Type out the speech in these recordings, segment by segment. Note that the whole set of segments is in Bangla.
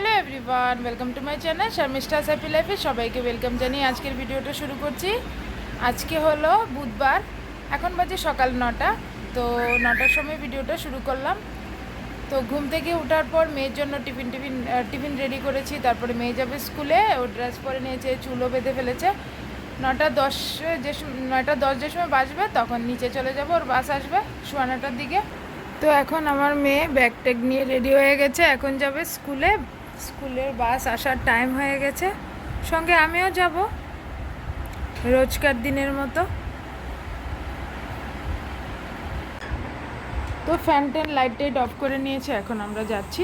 Hello everyone, welcome to my channel Sharmistha's happy লাইফে সবাইকে ওয়েলকাম জানিয়ে আজকের ভিডিওটা শুরু করছি। আজকে হলো বুধবার, এখন বাজে সকাল 9টা। তো 9টার সময় ভিডিওটা শুরু করলাম। তো ঘুম থেকে ওঠার পর মেয়ের জন্য টিফিন রেডি করেছি। তারপরে মেয়ে যাবে স্কুলে, ও ড্রেস পরে নিয়েছে, চুলও বেঁধে ফেলেছে। 9টা 10 যে সময় বাজবে তখন নিচে চলে যাব, ওর বাস আসবে 9:15টার দিকে। তো এখন আমার মেয়ে ব্যাগ ট্যাগ নিয়ে রেডি হয়ে গেছে, এখন যাবে স্কুলে। স্কুলের বাস আসার টাইম হয়ে গেছে, সঙ্গে আমিও যাব রোজকার দিনের মতো। তো fan tan light tight of করে নিয়েছে, এখন আমরা যাচ্ছি।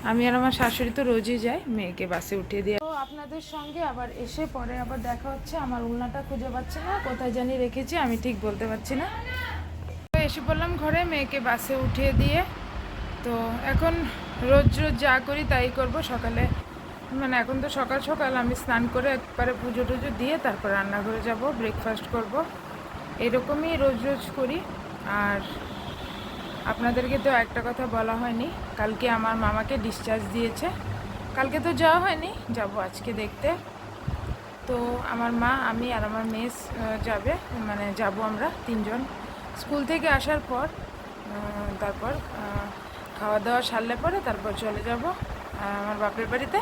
আমি আর আমার শাশুড়ি তো রোজই যাই মেয়েকে বাসে উঠিয়ে দিয়ে। তো আপনাদের সঙ্গে আবার এসে পরে আবার দেখা হচ্ছে। আমার উলনাটা খুঁজে পাচ্ছি না, কোথায় জানি রেখেছি, আমি ঠিক বলতে পারছি না। তো এসে পড়লাম ঘরে, মেয়েকে বাসে উঠিয়ে দিয়ে। তো এখন রোজ রোজ যা করি তাই করব। সকালে মানে এখন তো সকাল সকাল আমি স্নান করে একবারে পুজো টুজো দিয়ে তারপর রান্নাঘরে যাব, ব্রেকফাস্ট করব। এরকমই রোজ রোজ করি। আর আপনাদেরকে তো একটা কথা বলা হয়নি, কালকে আমার মামাকে ডিসচার্জ দিয়েছে। কালকে তো যাওয়া হয়নি, যাব আজকে দেখতে। তো আমার মা, আমি আর আমার মেয়ে যাবে, মানে যাব আমরা তিনজন। স্কুল থেকে আসার পর তারপর খাওয়া দাওয়া সারলে পরে তারপর চলে যাব আমার বাপের বাড়িতে।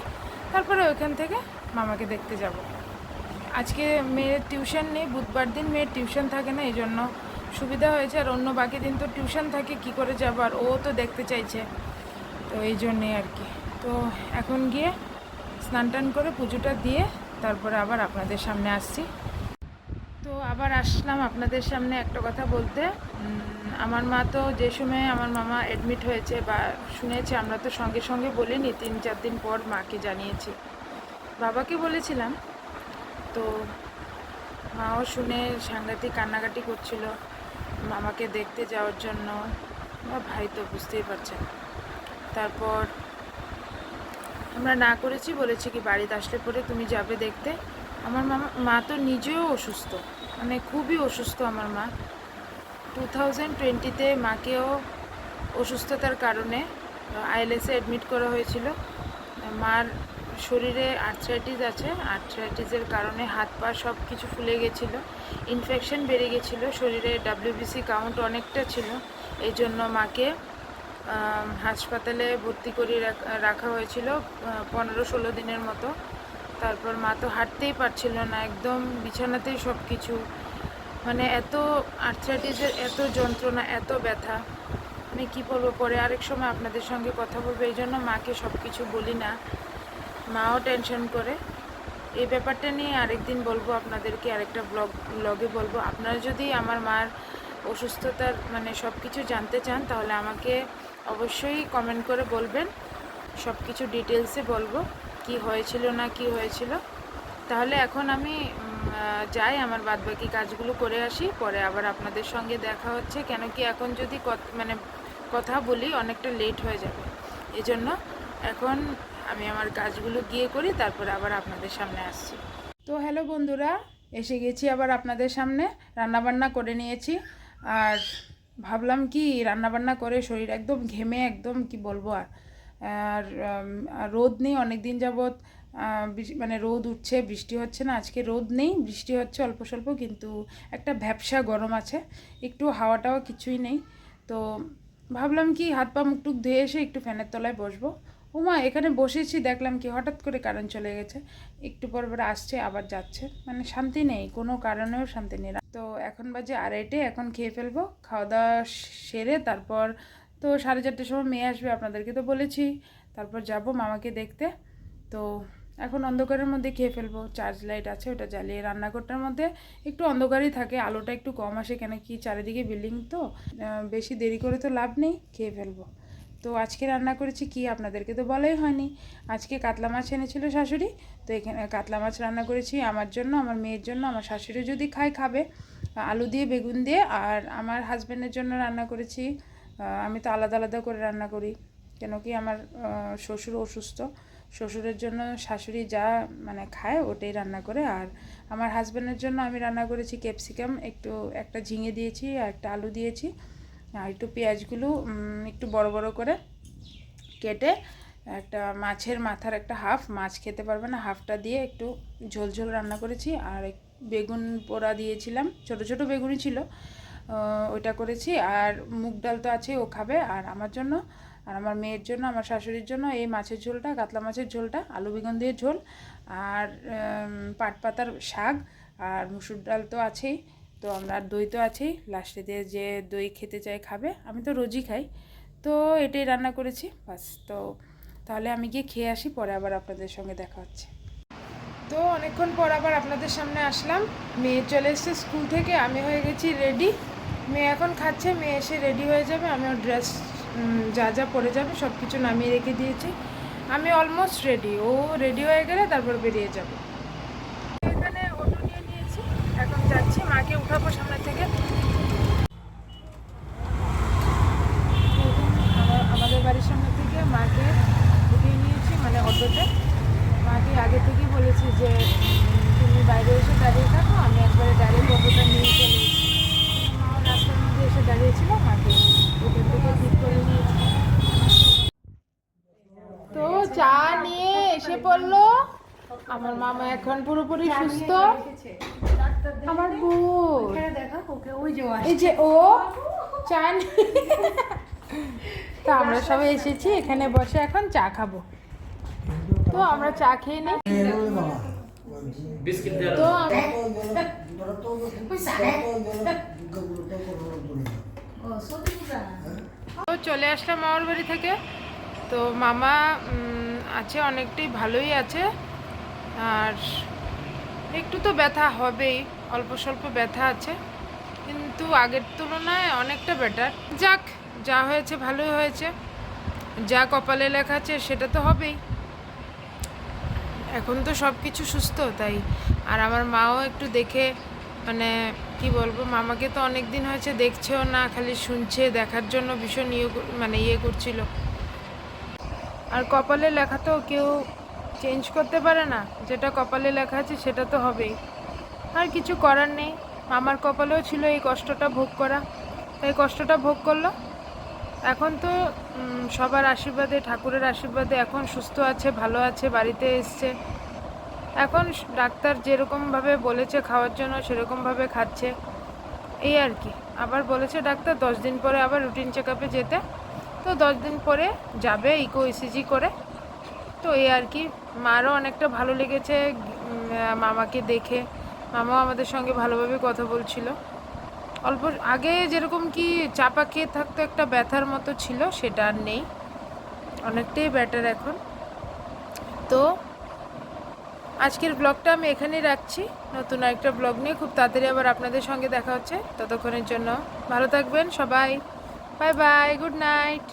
তারপরে ওইখান থেকে মামাকে দেখতে যাব। আজকে মেয়ের টিউশন নেই, বুধবার দিন মেয়ের টিউশন থাকে না, এই জন্য সুবিধা হয়েছে। আর অন্য বাকি দিন তো টিউশন থাকে, কি করে যাব, আর ও তো দেখতে চাইছে, তো এই জন্যেই আর কি। তো এখন গিয়ে স্নান টান করে পুজোটা দিয়ে তারপরে আবার আপনাদের সামনে আসছি। তো আবার আসলাম আপনাদের সামনে একটা কথা বলতে। আমার মা তো যে সময় আমার মামা অ্যাডমিট হয়েছে বা শুনেছে, আমরা তো সঙ্গে সঙ্গে বলিনি, 3-4 দিন পর মাকে জানিয়েছি। বাবাকে বলেছিলাম, তো মাও শুনে সাংঘাতিক কান্নাকাটি করছিল মামাকে দেখতে যাওয়ার জন্য। বা ভাই তো বুঝতেই পারছেন। তারপর আমরা না করেছি, বলেছি কি বাড়িতে আসলে পরে তুমি যাবে দেখতে। আমার মা তো নিজেও অসুস্থ, মানে খুবই অসুস্থ আমার মা। 2020-তে মাকেও অসুস্থতার কারণে আইএলএসে অ্যাডমিট করা হয়েছিল। মার শরীরে আর্থ্রাইটিস আছে, আর্থ্রাইটিসের কারণে হাত পা সব কিছু ফুলে গেছিলো, ইনফেকশন বেড়ে গেছিলো, শরীরে ডাব্লিউবিসি কাউন্ট অনেকটা ছিল। এই জন্য মাকে হাসপাতালে ভর্তি করিয়ে রাখা হয়েছিল 15-16 দিনের মতো। তারপর মা তো হাঁটতেই পারছিল না, একদম বিছানাতেই সব কিছু, মানে এত আর্থ্রাইটিসের এত যন্ত্রণা, এত ব্যথা, মানে কী বলবো। পরে আরেক সময় আপনাদের সঙ্গে কথা বলবো, এই জন্য মাকে সব কিছু বলি না, মাও টেনশন করে। এই ব্যাপারটা নিয়ে আরেকদিন বলবো আপনাদেরকে, আরেকটা ব্লগে বলবো। আপনারা যদি আমার মার অসুস্থতার মানে সব কিছু জানতে চান, তাহলে আমাকে অবশ্যই কমেন্ট করে বলবেন, সব কিছু ডিটেলসে বলবো কি হয়েছিল না কি হয়েছিল। তাহলে এখন আমি যাই, আমার বাদবাকি কাজগুলো করে আসি, পরে আবার আপনাদের সঙ্গে দেখা হচ্ছে। কেন কি এখন যদি মানে কথা বলি অনেকটা লেট হয়ে যাবে, এজন্য এখন আমি আমার কাজগুলো গিয়ে করি, তারপরে আবার আপনাদের সামনে আসছি। তো হ্যালো বন্ধুরা, এসে গেছি আবার আপনাদের সামনে। রান্নাবান্না করে নিয়েছি, আর ভাবলাম কি রান্নাবান্না করে শরীর একদম ঘেমে, একদম কি বলবো। আর রোদ নেই অনেক দিন যাবৎ, মানে রোদ উঠছে, বৃষ্টি হচ্ছে না। আজকে রোদ নেই, বৃষ্টি হচ্ছে অল্প স্বল্প, কিন্তু একটা ভ্যাপসা গরম আছে, একটু হাওয়াটাও কিছুই নেই। তো ভাবলাম কি হাত পা মুখ টুক ধুয়ে এসে একটু ফ্যানের তলায় বসবো। ওমা, এখানে বসেছি, দেখলাম কি হঠাৎ করে কারেন্ট চলে গেছে, একটু পর পর আসছে আবার যাচ্ছে, মানে শান্তি নেই, কোনো কারণেও শান্তি নেই। তো এখন বাজে 2:30, এখন খেয়ে ফেলবো, খাওয়া দাওয়া সেরে তারপর তো 4:30টার সময় মেয়ে আসবে, আপনাদেরকে তো বলেছি। তারপর যাব মামাকে দেখতে। তো এখন অন্ধকারের মধ্যে খেয়ে ফেলবো, চার্জ লাইট আছে ওটা জ্বালিয়ে। রান্নাঘরটার মধ্যে একটু অন্ধকারই থাকে, আলোটা একটু কম আসে, কেন কি চারিদিকে বিল্ডিং তো, বেশি দেরি করে তো লাভ নেই, খেয়ে ফেলবো। তো আজকে রান্না করেছি কি আপনাদেরকে তো বলাই হয়নি। আজকে কাতলা মাছ এনেছিল শাশুড়ি, তো এখানে কাতলা মাছ রান্না করেছি আমার জন্য, আমার মেয়ের জন্য। আমার শাশুড়ি যদি খাবে আলু দিয়ে বেগুন দিয়ে। আর আমার হাজব্যান্ডের জন্য রান্না করেছি, আমি তো আলাদা আলাদা করে রান্না করি, কেন কি আমার শ্বশুর অসুস্থ, শ্বশুরের জন্য শাশুড়ি যা মানে খায় ওটাই রান্না করে। আর আমার হাজব্যান্ডের জন্য আমি রান্না করেছি ক্যাপসিকাম, একটা ঝিঙে দিয়েছি, আর একটা আলু দিয়েছি, আর একটু পেঁয়াজগুলো একটু বড় বড় করে কেটে একটা মাছের মাথার একটা হাফ, মাছ খেতে পারবে না, হাফটা দিয়ে একটু ঝোল ঝোল রান্না করেছি। আর বেগুন পোড়া দিয়েছিলাম, ছোট ছোট বেগুনই ছিল, ওইটা করেছি। আর মুগ ডাল তো আছে, ও খাবে। আর আমার জন্য আর আমার মেয়ের জন্য, আমার শাশুড়ির জন্য এই মাছের ঝোলটা, কাতলা মাছের ঝোলটা, আলু বেগুন দিয়ে ঝোল, আর পাট পাতার শাক, আর মুসুর ডাল তো আছেই। তো আমরা দই তো আছেই, লাস্টে দিয়ে যে দই খেতে চায় খাবে, আমি তো রোজই খাই। তো এটাই রান্না করেছি বাস। তো তাহলে আমি গিয়ে খেয়ে আসি, পরে আবার আপনাদের সঙ্গে দেখা হচ্ছে। তো অনেকক্ষণ পর আবার আপনাদের সামনে আসলাম। মেয়ে চলে এসেছে স্কুল থেকে, আমি হয়ে গেছি রেডি। মেয়ে এখন খাচ্ছে, মেয়ে এসে রেডি হয়ে যাবে। আমি ওর ড্রেস যা যা পরে যাবে সব কিছু নামিয়ে রেখে দিয়েছি। আমি অলমোস্ট রেডি, ও রেডি হয়ে গেলে তারপর বেরিয়ে যাব। এখানে অটো নিয়ে নিয়েছি, এখন যাচ্ছি, মাকে উঠাবো সামনে থেকে। আমাদের বাড়ির সামনে থেকে মাকে উঠিয়ে নিয়েছি, মানে অটোতে। মাকে আগে থেকেই বলেছি যে তুমি বাইরে এসে দাঁড়িয়ে থাকো, আমি একবারে ডাইরেক্ট অটোটা নিয়ে চলে এসেছি। মাও রাস্তার মধ্যে এসে দাঁড়িয়েছিল, মাকে ওখান থেকে ঠিক করে নিয়েছি। তো চা নিয়ে এসে পড়লো আমার মামা, এখন পুরোপুরি সুস্থ। আমার বোন, এই যে ও চা তো আমরা সবাই এসেছি এখানে বসে, এখন চা খাবো। তো আমরা চা খেয়ে নিই। তো চলে আসলাম মামার বাড়ি থেকে। তো মামা আছে, অনেকটাই ভালোই আছে। আর একটু তো ব্যথা হবেই, অল্প স্বল্প ব্যথা আছে, কিন্তু আগের তুলনায় অনেকটা বেটার। যাক, যা হয়েছে ভালোই হয়েছে, যা কপালে লেখা আছে সেটা তো হবেই। এখন তো সব কিছু সুস্থ, তাই। আর আমার মাও একটু দেখে, মানে কি বলবো, মামাকে তো অনেক দিন হয়েছে দেখছেও না, খালি শুনছে, দেখার জন্য ভীষণ ইয়ে করছিল। আর কপালে লেখা তো কেউ চেঞ্জ করতে পারে না, যেটা কপালে লেখা আছে সেটা তো হবেই। আর কিছু করার নেই, মামার কপালেও ছিল এই কষ্টটা ভোগ করা, তাই কষ্টটা ভোগ করলো। এখন তো সবার আশীর্বাদে, ঠাকুরের আশীর্বাদে এখন সুস্থ আছে, ভালো আছে, বাড়িতে এসছে। এখন ডাক্তার যেরকমভাবে বলেছে খাওয়ার জন্য সেরকমভাবে খাচ্ছে, এই আর কি। আবার বলেছে ডাক্তার 10 দিন পরে আবার রুটিন চেক আপে যেতে, তো 10 দিন পরে যাবে ইকো ইসিজি করে। তো এই আর কি। মারও অনেকটা ভালো লেগেছে মামাকে দেখে, মামাও আমাদের সঙ্গে ভালোভাবে কথা বলছিল। অল্প আগে যেরকম কি চাপা খেয়ে থাকতো, একটা ব্যথার মতো ছিল, সেটা আর নেই, অনেকটাই বেটার এখন। তো আজকের ব্লগটা আমি এখানেই রাখছি, নতুন একটা ব্লগ নিয়ে খুব তাড়াতাড়ি আবার আপনাদের সঙ্গে দেখা হচ্ছে। ততক্ষণের জন্য ভালো থাকবেন সবাই, বাই বাই, গুড নাইট।